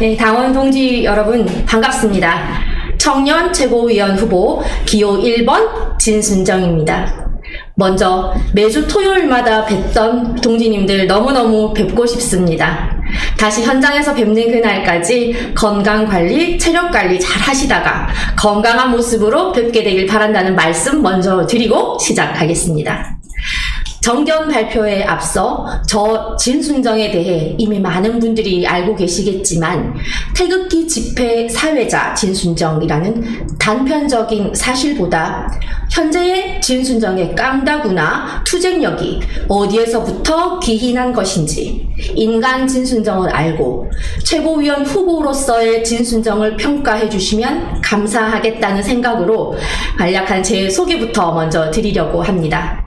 네, 당원 동지 여러분 반갑습니다. 청년 최고위원 후보 기호 1번 진순정입니다. 먼저 매주 토요일마다 뵀던 동지님들 너무너무 뵙고 싶습니다. 다시 현장에서 뵙는 그날까지 건강관리, 체력관리 잘 하시다가 건강한 모습으로 뵙게 되길 바란다는 말씀 먼저 드리고 시작하겠습니다. 정견 발표에 앞서 저 진순정에 대해 이미 많은 분들이 알고 계시겠지만 태극기 집회 사회자 진순정이라는 단편적인 사실보다 현재의 진순정의 깡다구나 투쟁력이 어디에서부터 기인한 것인지 인간 진순정을 알고 최고위원 후보로서의 진순정을 평가해 주시면 감사하겠다는 생각으로 간략한 제 소개부터 먼저 드리려고 합니다.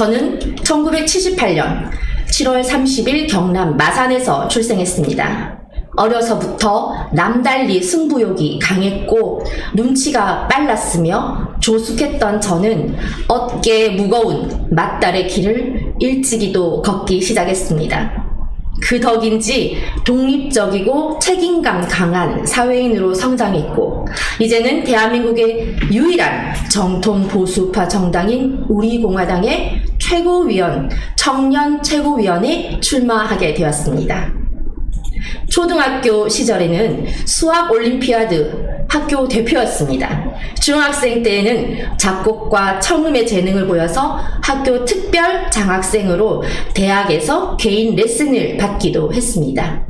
저는 1978년 7월 30일 경남 마산에서 출생했습니다. 어려서부터 남달리 승부욕이 강했고 눈치가 빨랐으며 조숙했던 저는 어깨에 무거운 맏딸의 길을 일찍이도 걷기 시작했습니다. 그 덕인지 독립적이고 책임감 강한 사회인으로 성장했고 이제는 대한민국의 유일한 정통 보수파 정당인 우리공화당의 최고위원, 청년 최고위원에 출마하게 되었습니다. 초등학교 시절에는 수학 올림피아드 학교 대표였습니다. 중학생 때에는 작곡과 청음의 재능을 보여서 학교 특별 장학생으로 대학에서 개인 레슨을 받기도 했습니다.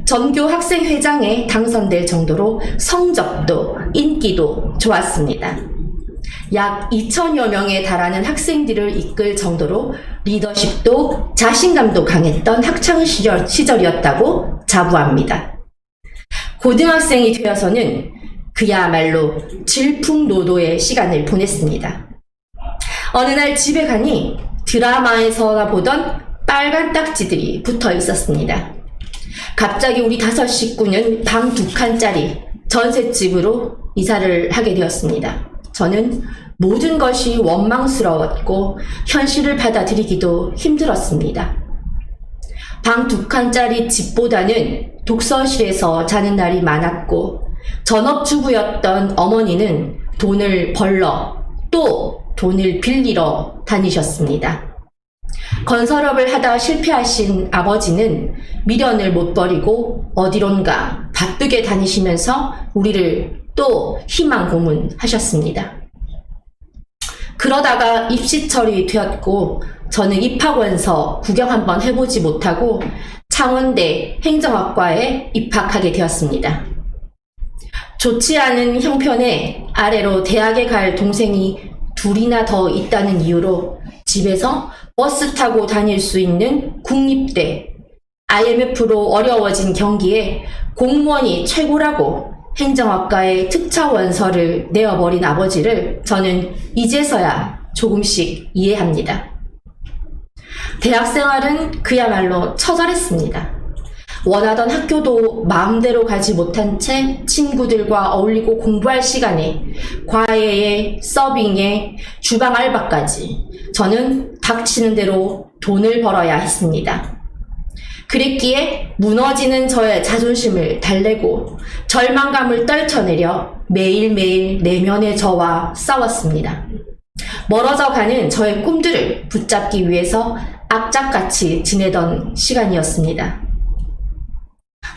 전교 학생회장에 당선될 정도로 성적도 인기도 좋았습니다. 약 2,000여 명에 달하는 학생들을 이끌 정도로 리더십도 자신감도 강했던 학창시절이었다고 자부합니다. 고등학생이 되어서는 그야말로 질풍노도의 시간을 보냈습니다. 어느 날 집에 가니 드라마에서나 보던 빨간 딱지들이 붙어 있었습니다. 갑자기 우리 5 식구는 방 2칸짜리 전셋집으로 이사를 하게 되었습니다. 저는 모든 것이 원망스러웠고 현실을 받아들이기도 힘들었습니다. 방 2칸짜리 집보다는 독서실에서 자는 날이 많았고 전업주부였던 어머니는 돈을 벌러 또 돈을 빌리러 다니셨습니다. 건설업을 하다 실패하신 아버지는 미련을 못 버리고 어디론가 바쁘게 다니시면서 우리를 또 희망 고문하셨습니다. 그러다가 입시철이 되었고 저는 입학원서 구경 한번 해보지 못하고 창원대 행정학과에 입학하게 되었습니다. 좋지 않은 형편에 아래로 대학에 갈 동생이 2이나 더 있다는 이유로 집에서 버스 타고 다닐 수 있는 국립대, IMF로 어려워진 경기에 공무원이 최고라고 행정학과에 특차원서를 내어버린 아버지를 저는 이제서야 조금씩 이해합니다. 대학생활은 그야말로 처절했습니다. 원하던 학교도 마음대로 가지 못한 채 친구들과 어울리고 공부할 시간에 과외에 서빙에 주방 알바까지 저는 닥치는 대로 돈을 벌어야 했습니다. 그랬기에 무너지는 저의 자존심을 달래고 절망감을 떨쳐내려 매일매일 내면의 저와 싸웠습니다. 멀어져가는 저의 꿈들을 붙잡기 위해서 악착같이 지내던 시간이었습니다.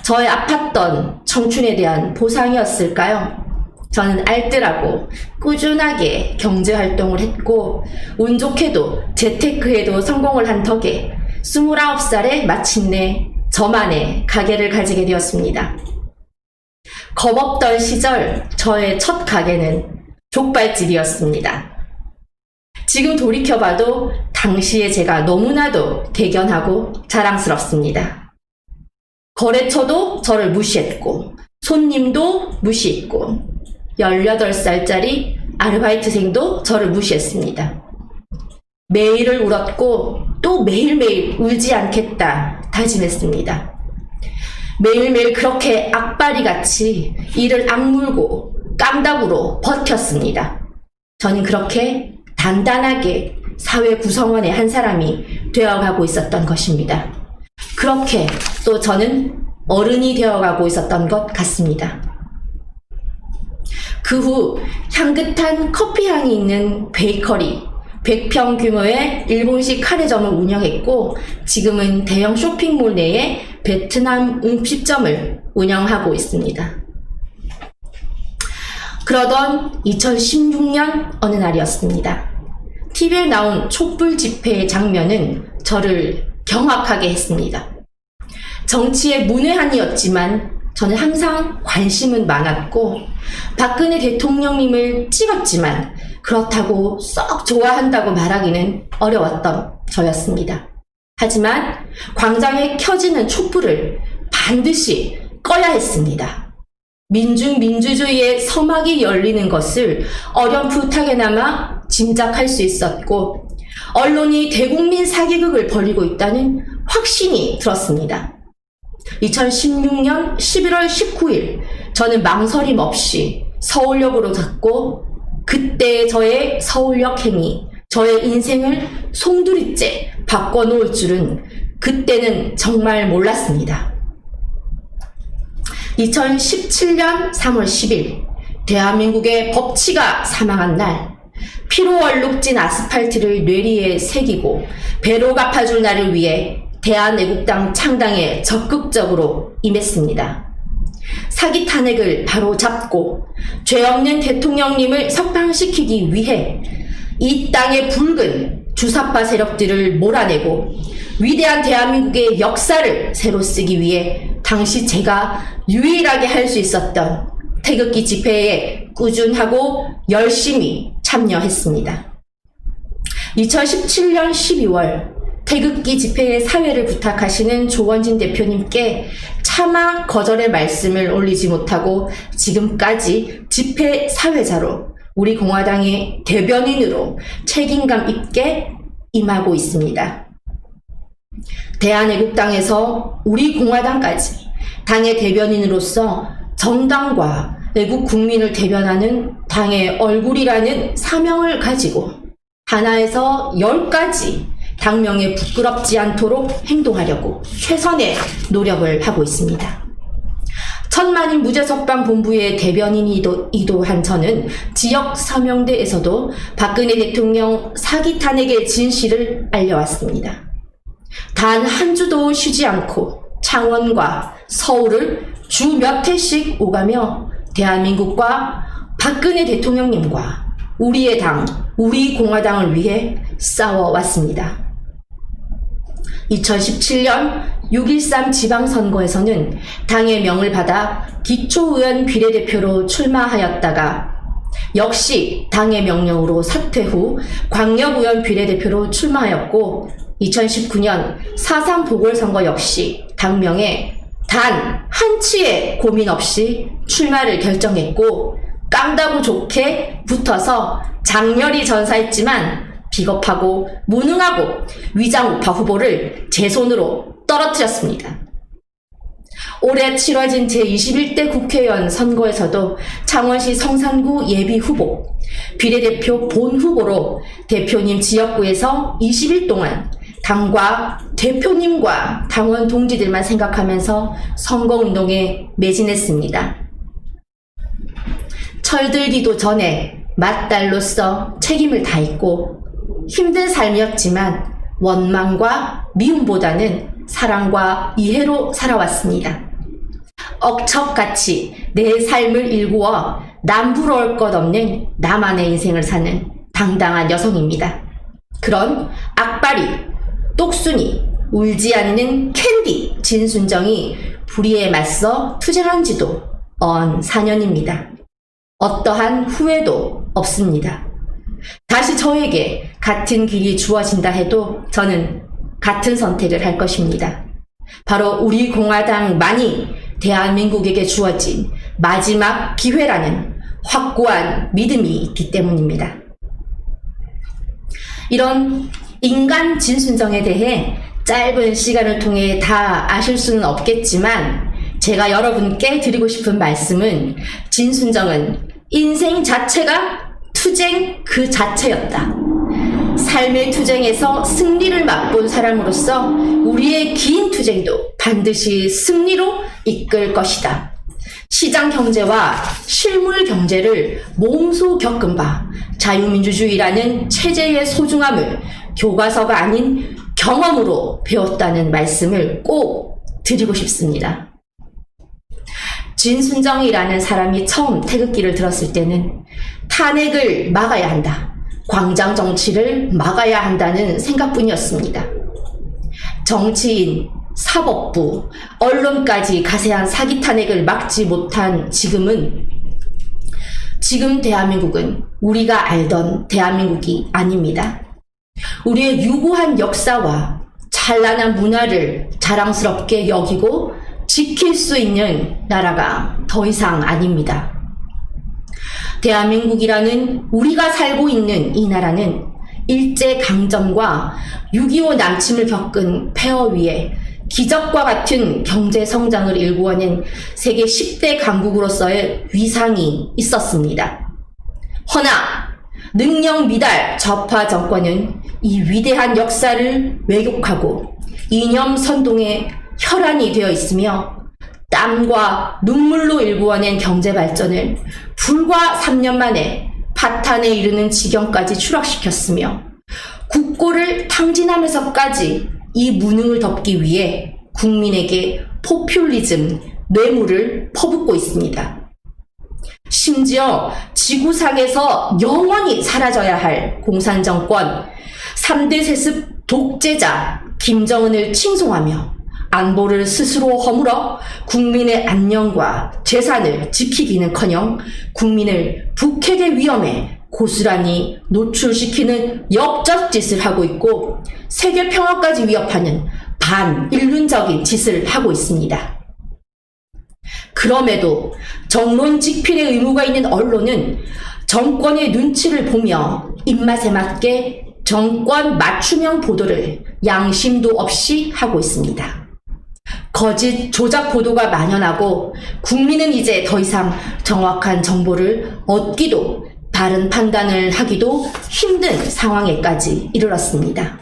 저의 아팠던 청춘에 대한 보상이었을까요? 저는 알뜰하고 꾸준하게 경제활동을 했고 운 좋게도 재테크에도 성공을 한 덕에 29살에 마침내 저만의 가게를 가지게 되었습니다. 겁없던 시절 저의 첫 가게는 족발집이었습니다. 지금 돌이켜봐도 당시에 제가 너무나도 대견하고 자랑스럽습니다. 거래처도 저를 무시했고 손님도 무시했고 18살짜리 아르바이트생도 저를 무시했습니다. 매일을 울었고 또 매일매일 울지 않겠다 다짐했습니다. 매일매일 그렇게 악바리같이 이를 악물고 깡다구로 버텼습니다. 저는 그렇게 단단하게 사회 구성원의 한 사람이 되어가고 있었던 것입니다. 그렇게 또 저는 어른이 되어가고 있었던 것 같습니다. 그 후 향긋한 커피향이 있는 베이커리, 100평 규모의 일본식 카레점을 운영했고 지금은 대형 쇼핑몰 내에 베트남 음식점을 운영하고 있습니다. 그러던 2016년 어느 날이었습니다. TV에 나온 촛불 집회의 장면은 저를 경악하게 했습니다. 정치의 문외한이었지만 저는 항상 관심은 많았고 박근혜 대통령님을 찍었지만 그렇다고 썩 좋아한다고 말하기는 어려웠던 저였습니다. 하지만 광장에 켜지는 촛불을 반드시 꺼야 했습니다. 민중민주주의의 서막이 열리는 것을 어렴풋하게나마 짐작할 수 있었고 언론이 대국민 사기극을 벌이고 있다는 확신이 들었습니다. 2016년 11월 19일 저는 망설임 없이 서울역으로 갔고 그때의 저의 서울역 행위, 저의 인생을 송두리째 바꿔놓을 줄은 그때는 정말 몰랐습니다. 2017년 3월 10일 대한민국의 법치가 사망한 날 피로 얼룩진 아스팔트를 뇌리에 새기고 배로 갚아줄 날을 위해 대한애국당 창당에 적극적으로 임했습니다. 사기 탄핵을 바로 잡고 죄 없는 대통령님을 석방시키기 위해 이 땅의 붉은 주사파 세력들을 몰아내고 위대한 대한민국의 역사를 새로 쓰기 위해 당시 제가 유일하게 할 수 있었던 태극기 집회에 꾸준하고 열심히 참여했습니다. 2017년 12월 태극기 집회의 사회를 부탁하시는 조원진 대표님께 차마 거절의 말씀을 올리지 못하고 지금까지 집회 사회자로 우리 공화당의 대변인으로 책임감 있게 임하고 있습니다. 대한애국당에서 우리 공화당까지 당의 대변인으로서 정당과 애국 국민을 대변하는 당의 얼굴이라는 사명을 가지고 하나에서 10가지 당명에 부끄럽지 않도록 행동하려고 최선의 노력을 하고 있습니다. 천만인 무죄석방본부의 대변인이기도 한 저는 지역 서명대에서도 박근혜 대통령 사기 탄핵의 진실을 알려왔습니다. 단 한 주도 쉬지 않고 창원과 서울을 주 몇 회씩 오가며 대한민국과 박근혜 대통령님과 우리의 당, 우리 공화당을 위해 싸워왔습니다. 2017년 6.13 지방선거에서는 당의 명을 받아 기초의원 비례대표로 출마하였다가 역시 당의 명령으로 사퇴 후 광역의원 비례대표로 출마하였고 2019년 4.3 보궐선거 역시 당명에 단 한치의 고민 없이 출마를 결정했고 깡다구 좋게 붙어서 장렬히 전사했지만 비겁하고 무능하고 위장우파 후보를 제 손으로 떨어뜨렸습니다. 올해 치러진 제21대 국회의원 선거에서도 창원시 성산구 예비후보, 비례대표 본후보로 대표님 지역구에서 20일 동안 당과 대표님과 당원 동지들만 생각하면서 선거운동에 매진했습니다. 철들기도 전에 맏딸로서 책임을 다했고 힘든 삶이었지만 원망과 미움보다는 사랑과 이해로 살아왔습니다. 억척같이 내 삶을 일구어 남 부러울 것 없는 나만의 인생을 사는 당당한 여성입니다. 그런 악바리, 똑순이, 울지 않는 캔디 진순정이 불의에 맞서 투쟁한 지도 언 4년입니다. 어떠한 후회도 없습니다. 다시 저에게 같은 길이 주어진다 해도 저는 같은 선택을 할 것입니다. 바로 우리 공화당만이 대한민국에게 주어진 마지막 기회라는 확고한 믿음이 있기 때문입니다. 이런 인간 진순정에 대해 짧은 시간을 통해 다 아실 수는 없겠지만 제가 여러분께 드리고 싶은 말씀은 진순정은 인생 자체가 투쟁 그 자체였다. 삶의 투쟁에서 승리를 맛본 사람으로서 우리의 긴 투쟁도 반드시 승리로 이끌 것이다. 시장 경제와 실물 경제를 몸소 겪은 바 자유민주주의라는 체제의 소중함을 교과서가 아닌 경험으로 배웠다는 말씀을 꼭 드리고 싶습니다. 진순정이라는 사람이 처음 태극기를 들었을 때는 탄핵을 막아야 한다, 광장 정치를 막아야 한다는 생각뿐이었습니다. 정치인, 사법부, 언론까지 가세한 사기 탄핵을 막지 못한 지금 대한민국은 우리가 알던 대한민국이 아닙니다. 우리의 유구한 역사와 찬란한 문화를 자랑스럽게 여기고 지킬 수 있는 나라가 더 이상 아닙니다. 대한민국이라는 우리가 살고 있는 이 나라는 일제강점과 6.25 남침을 겪은 폐허 위에 기적과 같은 경제 성장을 일구어낸 세계 10대 강국으로서의 위상이 있었습니다. 허나 능력 미달 좌파 정권은 이 위대한 역사를 왜곡하고 이념 선동의 혈안이 되어 있으며 땀과 눈물로 일구어낸 경제 발전을 불과 3년 만에 파탄에 이르는 지경까지 추락시켰으며 국고를 탕진하면서까지 이 무능을 덮기 위해 국민에게 포퓰리즘, 뇌물을 퍼붓고 있습니다. 심지어 지구상에서 영원히 사라져야 할 공산정권, 3대 세습 독재자 김정은을 칭송하며 안보를 스스로 허물어 국민의 안녕과 재산을 지키기는커녕 국민을 북핵의 위험에 고스란히 노출시키는 역적짓을 하고 있고 세계 평화까지 위협하는 반인륜적인 짓을 하고 있습니다. 그럼에도 정론 직필의 의무가 있는 언론은 정권의 눈치를 보며 입맛에 맞게 정권 맞춤형 보도를 양심도 없이 하고 있습니다. 거짓 조작 보도가 만연하고 국민은 이제 더 이상 정확한 정보를 얻기도 바른 판단을 하기도 힘든 상황에까지 이르렀습니다.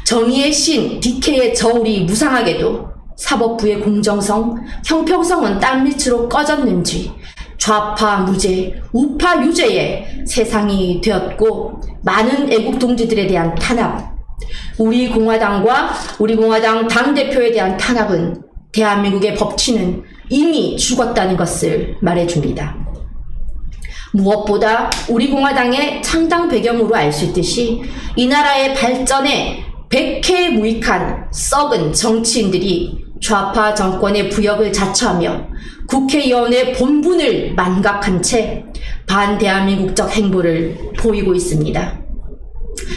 정의의 신 DK의 저울이 무상하게도 사법부의 공정성, 형평성은 땀밑으로 꺼졌는지 좌파 무죄, 우파 유죄의 세상이 되었고 많은 애국 동지들에 대한 탄압, 우리 공화당 당대표에 대한 탄압은 대한민국의 법치는 이미 죽었다는 것을 말해줍니다. 무엇보다 우리 공화당의 창당 배경으로 알 수 있듯이 이 나라의 발전에 백해무익한 썩은 정치인들이 좌파 정권의 부역을 자처하며 국회의원의 본분을 만각한 채 반대한민국적 행보를 보이고 있습니다.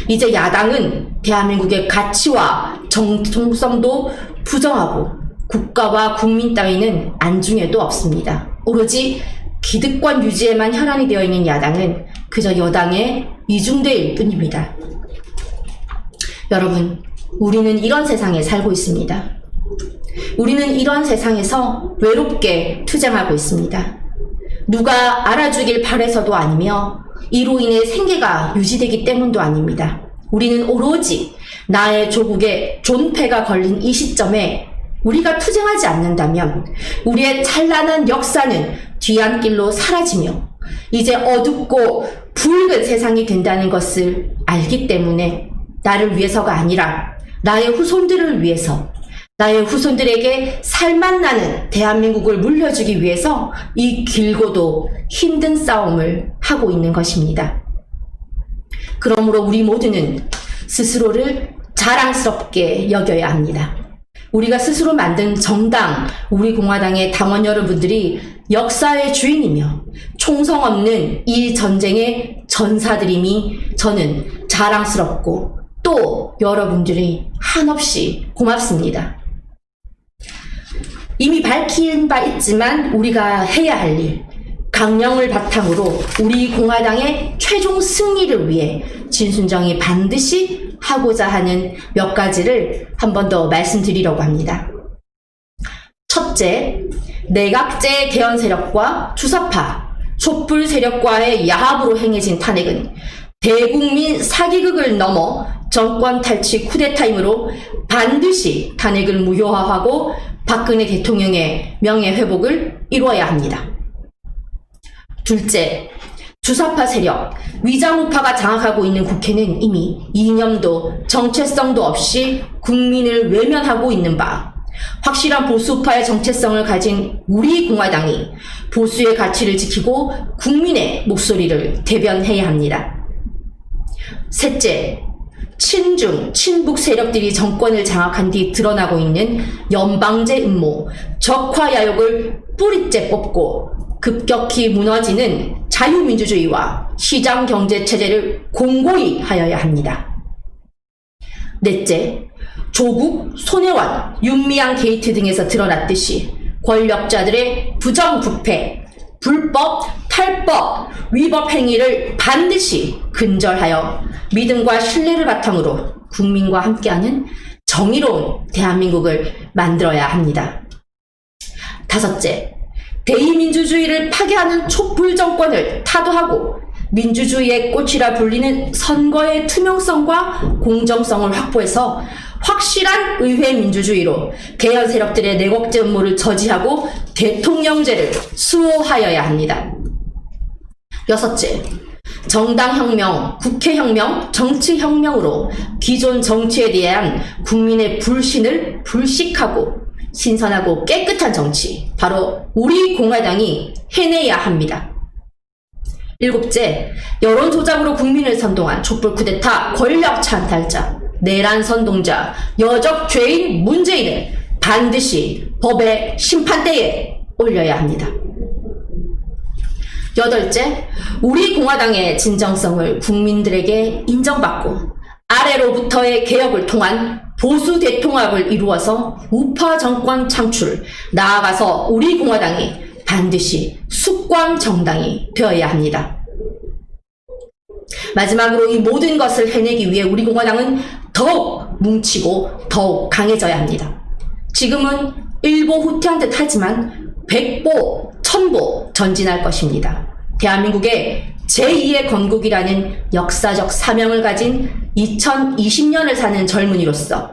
이제 야당은 대한민국의 가치와 정통성도 부정하고 국가와 국민 따위는 안중에도 없습니다. 오로지 기득권 유지에만 혈안이 되어 있는 야당은 그저 여당의 이중대일 뿐입니다. 여러분, 우리는 이런 세상에 살고 있습니다. 우리는 이런 세상에서 외롭게 투쟁하고 있습니다. 누가 알아주길 바래서도 아니며 이로 인해 생계가 유지되기 때문도 아닙니다. 우리는 오로지 나의 조국의 존폐가 걸린 이 시점에 우리가 투쟁하지 않는다면 우리의 찬란한 역사는 뒤안길로 사라지며 이제 어둡고 붉은 세상이 된다는 것을 알기 때문에 나를 위해서가 아니라 나의 후손들을 위해서, 나의 후손들에게 살맛나는 대한민국을 물려주기 위해서 이 길고도 힘든 싸움을 하고 있는 것입니다. 그러므로 우리 모두는 스스로를 자랑스럽게 여겨야 합니다. 우리가 스스로 만든 정당, 우리 공화당의 당원 여러분들이 역사의 주인이며 총성 없는 이 전쟁의 전사들임이 저는 자랑스럽고 또 여러분들이 한없이 고맙습니다. 이미 밝힌 바 있지만 우리가 해야 할 일, 강령을 바탕으로 우리 공화당의 최종 승리를 위해 진순정이 반드시 하고자 하는 몇 가지를 한 번 더 말씀드리려고 합니다. 첫째, 내각제 개헌 세력과 주사파, 촛불 세력과의 야합으로 행해진 탄핵은 대국민 사기극을 넘어 정권 탈취 쿠데타임으로 반드시 탄핵을 무효화하고 박근혜 대통령의 명예회복을 이루어야 합니다. 둘째, 주사파 세력, 위장우파가 장악하고 있는 국회는 이미 이념도 정체성도 없이 국민을 외면하고 있는 바, 확실한 보수파의 정체성을 가진 우리 공화당이 보수의 가치를 지키고 국민의 목소리를 대변해야 합니다. 셋째, 친중, 친북 세력들이 정권을 장악한 뒤 드러나고 있는 연방제 음모, 적화야욕을 뿌리째 뽑고 급격히 무너지는 자유민주주의와 시장경제체제를 공고히 하여야 합니다. 넷째, 조국, 손혜원, 윤미향 게이트 등에서 드러났듯이 권력자들의 부정부패, 불법, 탈법, 위법 행위를 반드시 근절하여 믿음과 신뢰를 바탕으로 국민과 함께하는 정의로운 대한민국을 만들어야 합니다. 다섯째, 대의민주주의를 파괴하는 촛불 정권을 타도하고 민주주의의 꽃이라 불리는 선거의 투명성과 공정성을 확보해서 확실한 의회 민주주의로 개헌 세력들의 내곡제 음모를 저지하고 대통령제를 수호하여야 합니다. 여섯째, 정당혁명, 국회혁명, 정치혁명으로 기존 정치에 대한 국민의 불신을 불식하고 신선하고 깨끗한 정치, 바로 우리 공화당이 해내야 합니다. 일곱째, 여론조작으로 국민을 선동한 촛불 쿠데타 권력 찬탈자, 내란 선동자, 여적 죄인 문재인을 반드시 법의 심판대에 올려야 합니다. 여덟째, 우리 공화당의 진정성을 국민들에게 인정받고 아래로부터의 개혁을 통한 보수 대통합을 이루어서 우파 정권 창출, 나아가서 우리 공화당이 반드시 숙광 정당이 되어야 합니다. 마지막으로 이 모든 것을 해내기 위해 우리 공화당은 더욱 뭉치고 더욱 강해져야 합니다. 지금은 일보 후퇴한 듯 하지만 백보, 천보 전진할 것입니다. 대한민국의 제2의 건국이라는 역사적 사명을 가진 2020년을 사는 젊은이로서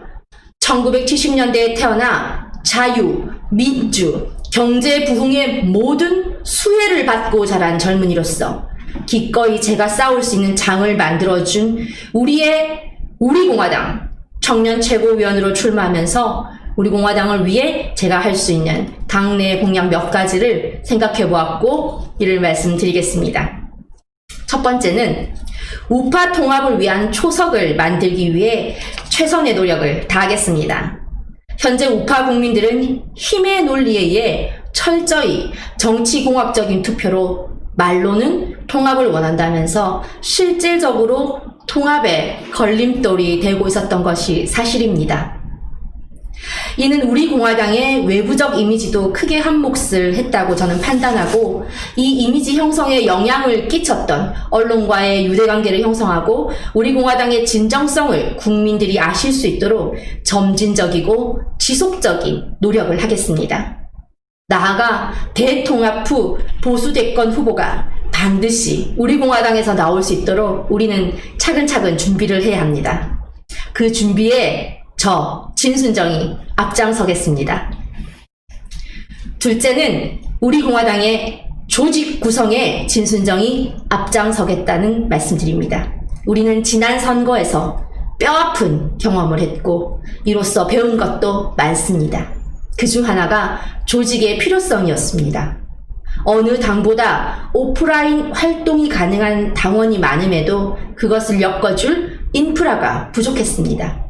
1970년대에 태어나 자유, 민주, 경제 부흥의 모든 수혜를 받고 자란 젊은이로서 기꺼이 제가 싸울 수 있는 장을 만들어준 우리 공화당 청년 최고위원으로 출마하면서 우리 공화당을 위해 제가 할 수 있는 당내 공약 몇 가지를 생각해 보았고 이를 말씀드리겠습니다. 첫 번째는 우파 통합을 위한 초석을 만들기 위해 최선의 노력을 다하겠습니다. 현재 우파 국민들은 힘의 논리에 의해 철저히 정치공학적인 투표로 말로는 통합을 원한다면서 실질적으로 통합에 걸림돌이 되고 있었던 것이 사실입니다. 이는 우리 공화당의 외부적 이미지도 크게 한몫을 했다고 저는 판단하고, 이 이미지 형성에 영향을 끼쳤던 언론과의 유대관계를 형성하고 우리 공화당의 진정성을 국민들이 아실 수 있도록 점진적이고 지속적인 노력을 하겠습니다. 나아가 대통합 후 보수 대권 후보가 반드시 우리 공화당에서 나올 수 있도록 우리는 차근차근 준비를 해야 합니다. 그 준비에 저 진순정이 앞장서겠습니다. 둘째는 우리 공화당의 조직 구성에 진순정이 앞장서겠다는 말씀드립니다. 우리는 지난 선거에서 뼈아픈 경험을 했고 이로써 배운 것도 많습니다. 그중 하나가 조직의 필요성이었습니다. 어느 당보다 오프라인 활동이 가능한 당원이 많음에도 그것을 엮어줄 인프라가 부족했습니다.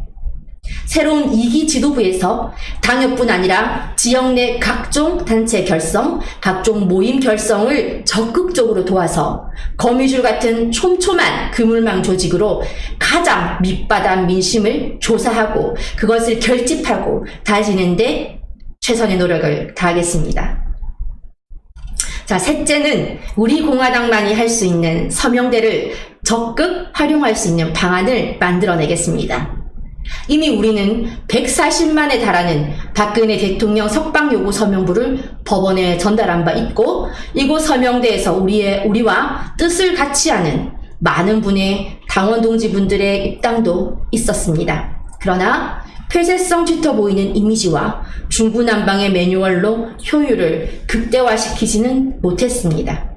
새로운 2기 지도부에서 당협뿐 아니라 지역 내 각종 단체 결성, 각종 모임 결성을 적극적으로 도와서 거미줄 같은 촘촘한 그물망 조직으로 가장 밑바닥 민심을 조사하고 그것을 결집하고 다지는 데 최선의 노력을 다하겠습니다. 자, 셋째는 우리 공화당만이 할 수 있는 서명대를 적극 활용할 수 있는 방안을 만들어내겠습니다. 이미 우리는 140만에 달하는 박근혜 대통령 석방 요구 서명부를 법원에 전달한 바 있고, 이곳 서명대에서 우리와 뜻을 같이 하는 많은 분의 당원 동지분들의 입당도 있었습니다. 그러나 폐쇄성 짙어 보이는 이미지와 중구난방의 매뉴얼로 효율을 극대화시키지는 못했습니다.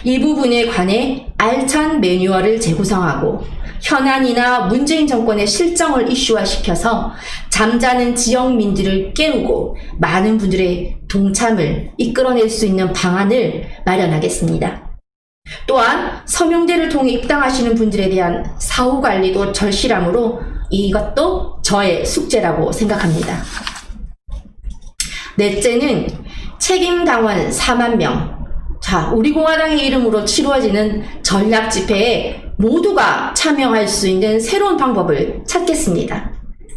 이 부분에 관해 알찬 매뉴얼을 재구성하고 현안이나 문재인 정권의 실정을 이슈화시켜서 잠자는 지역민들을 깨우고 많은 분들의 동참을 이끌어낼 수 있는 방안을 마련하겠습니다. 또한 서명대를 통해 입당하시는 분들에 대한 사후 관리도 절실하므로 이것도 저의 숙제라고 생각합니다. 넷째는 책임당원 4만 명. 자, 우리 공화당의 이름으로 치루어지는 전략 집회에 모두가 참여할 수 있는 새로운 방법을 찾겠습니다.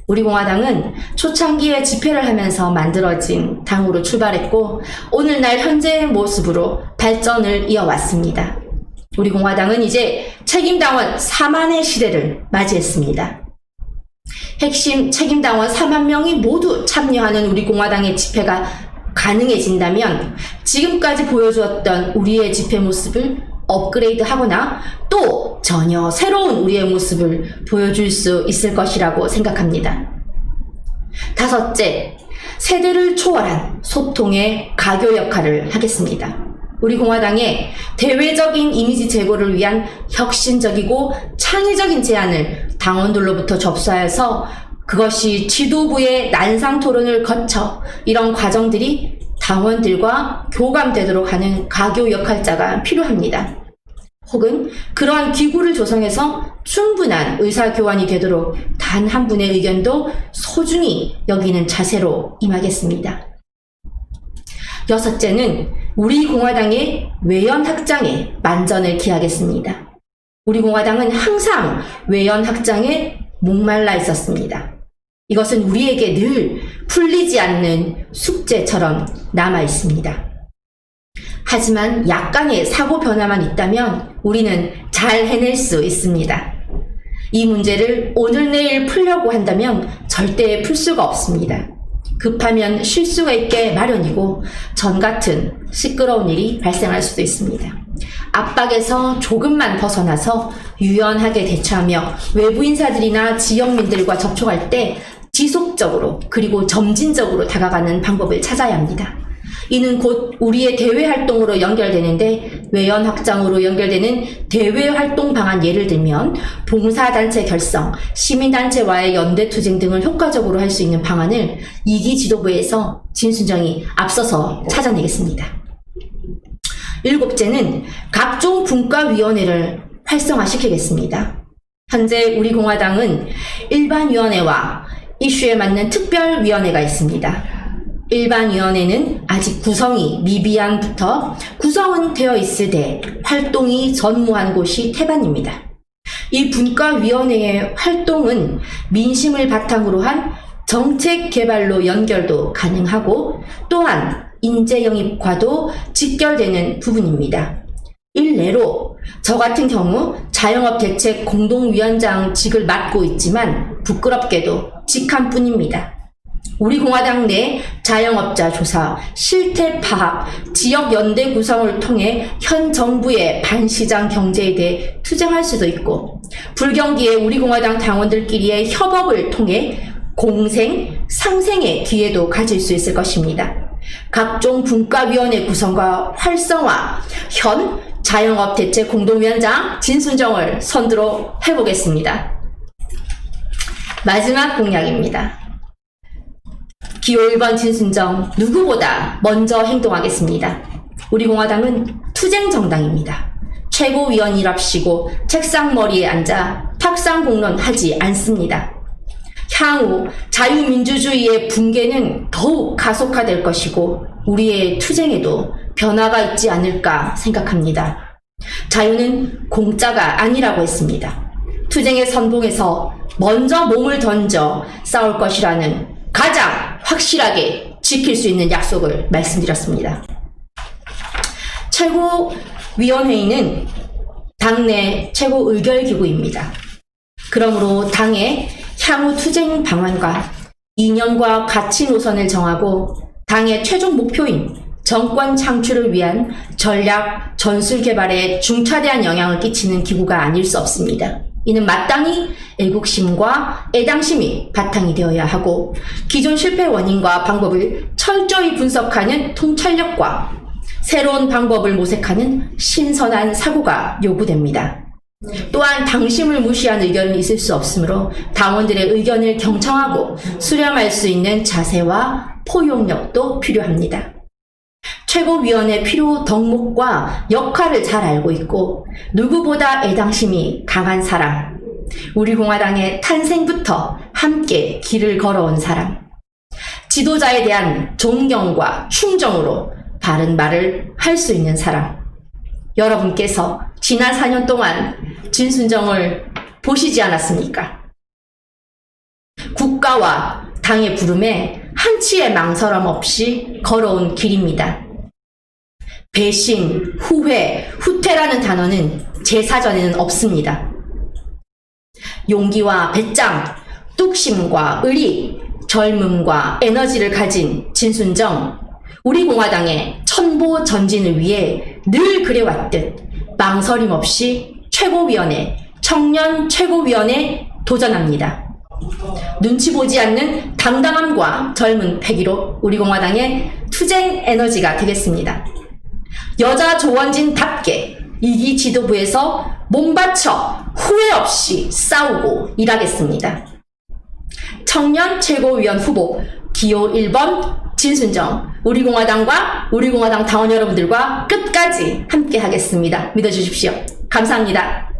우리 공화당은 초창기에 집회를 하면서 만들어진 당으로 출발했고 오늘날 현재의 모습으로 발전을 이어왔습니다. 우리 공화당은 이제 책임당원 4만의 시대를 맞이했습니다. 핵심 책임당원 4만 명이 모두 참여하는 우리 공화당의 집회가 가능해진다면 지금까지 보여주었던 우리의 집회 모습을 업그레이드하거나 또 전혀 새로운 우리의 모습을 보여줄 수 있을 것이라고 생각합니다. 다섯째, 세대를 초월한 소통의 가교 역할을 하겠습니다. 우리 공화당의 대외적인 이미지 제고를 위한 혁신적이고 창의적인 제안을 당원들로부터 접수하여서 그것이 지도부의 난상 토론을 거쳐 이런 과정들이 당원들과 교감되도록 하는 가교 역할자가 필요합니다. 혹은 그러한 기구를 조성해서 충분한 의사교환이 되도록 단 한 분의 의견도 소중히 여기는 자세로 임하겠습니다. 여섯째는 우리 공화당의 외연 확장에 만전을 기하겠습니다. 우리 공화당은 항상 외연 확장에 목말라 있었습니다. 이것은 우리에게 늘 풀리지 않는 숙제처럼 남아 있습니다. 하지만 약간의 사고 변화만 있다면 우리는 잘 해낼 수 있습니다. 이 문제를 오늘 내일 풀려고 한다면 절대 풀 수가 없습니다. 급하면 실수가 있게 마련이고 전 같은 시끄러운 일이 발생할 수도 있습니다. 압박에서 조금만 벗어나서 유연하게 대처하며 외부 인사들이나 지역민들과 접촉할 때 지속적으로 그리고 점진적으로 다가가는 방법을 찾아야 합니다. 이는 곧 우리의 대외 활동으로 연결되는데 외연 확장으로 연결되는 대외 활동 방안 예를 들면 봉사단체 결성, 시민단체와의 연대투쟁 등을 효과적으로 할 수 있는 방안을 2기 지도부에서 진순정이 앞서서 찾아내겠습니다. 일곱째는 각종 분과위원회를 활성화시키겠습니다. 현재 우리 공화당은 일반위원회와 이슈에 맞는 특별위원회가 있습니다. 일반위원회는 아직 구성이 미비한부터 구성은 되어 있으되 활동이 전무한 곳이 태반입니다. 이 분과위원회의 활동은 민심을 바탕으로 한 정책 개발로 연결도 가능하고 또한 인재 영입과도 직결되는 부분입니다. 일례로 저 같은 경우 자영업 대책 공동위원장직을 맡고 있지만 부끄럽게도 직함뿐입니다. 우리 공화당 내 자영업자 조사, 실태 파악, 지역 연대 구성을 통해 현 정부의 반시장 경제에 대해 투쟁할 수도 있고 불경기에 우리 공화당 당원들끼리의 협업을 통해 공생, 상생의 기회도 가질 수 있을 것입니다. 각종 분과위원회 구성과 활성화, 현 자영업 대책 공동위원장 진순정을 선두로 해보겠습니다. 마지막 공약입니다. 기호 1번 진순정 누구보다 먼저 행동하겠습니다. 우리 공화당은 투쟁 정당입니다. 최고위원이랍시고 책상머리에 앉아 탁상공론 하지 않습니다. 향후 자유민주주의의 붕괴는 더욱 가속화될 것이고 우리의 투쟁에도 변화가 있지 않을까 생각합니다. 자유는 공짜가 아니라고 했습니다. 투쟁의 선봉에서 먼저 몸을 던져 싸울 것이라는 가장 확실하게 지킬 수 있는 약속을 말씀드렸습니다. 최고위원회의는 당내 최고 의결기구입니다. 그러므로 당의 향후 투쟁 방안과 이념과 가치 노선을 정하고 당의 최종 목표인 정권 창출을 위한 전략 전술 개발에 중차대한 영향을 끼치는 기구가 아닐 수 없습니다. 이는 마땅히 애국심과 애당심이 바탕이 되어야 하고 기존 실패 원인과 방법을 철저히 분석하는 통찰력과 새로운 방법을 모색하는 신선한 사고가 요구됩니다. 또한 당심을 무시한 의견은 있을 수 없으므로 당원들의 의견을 경청하고 수렴할 수 있는 자세와 포용력도 필요합니다. 최고위원의 필요 덕목과 역할을 잘 알고 있고 누구보다 애당심이 강한 사람, 우리 공화당의 탄생부터 함께 길을 걸어온 사람, 지도자에 대한 존경과 충정으로 바른 말을 할 수 있는 사람, 여러분께서 지난 4년 동안 진순정을 보시지 않았습니까? 국가와 당의 부름에 한치의 망설임 없이 걸어온 길입니다. 배신, 후회, 후퇴라는 단어는 제 사전에는 없습니다. 용기와 배짱, 뚝심과 의리, 젊음과 에너지를 가진 진순정, 우리 공화당의 천보전진을 위해 늘 그래왔듯 망설임 없이 최고위원회, 청년 최고위원회에 도전합니다. 눈치 보지 않는 당당함과 젊은 패기로 우리 공화당의 투쟁 에너지가 되겠습니다. 여자 조원진답게 이기 지도부에서 몸바쳐 후회 없이 싸우고 일하겠습니다. 청년 최고위원 후보 기호 1번 진순정, 우리 공화당과 우리 공화당 당원 여러분들과 끝까지 함께 하겠습니다. 믿어주십시오. 감사합니다.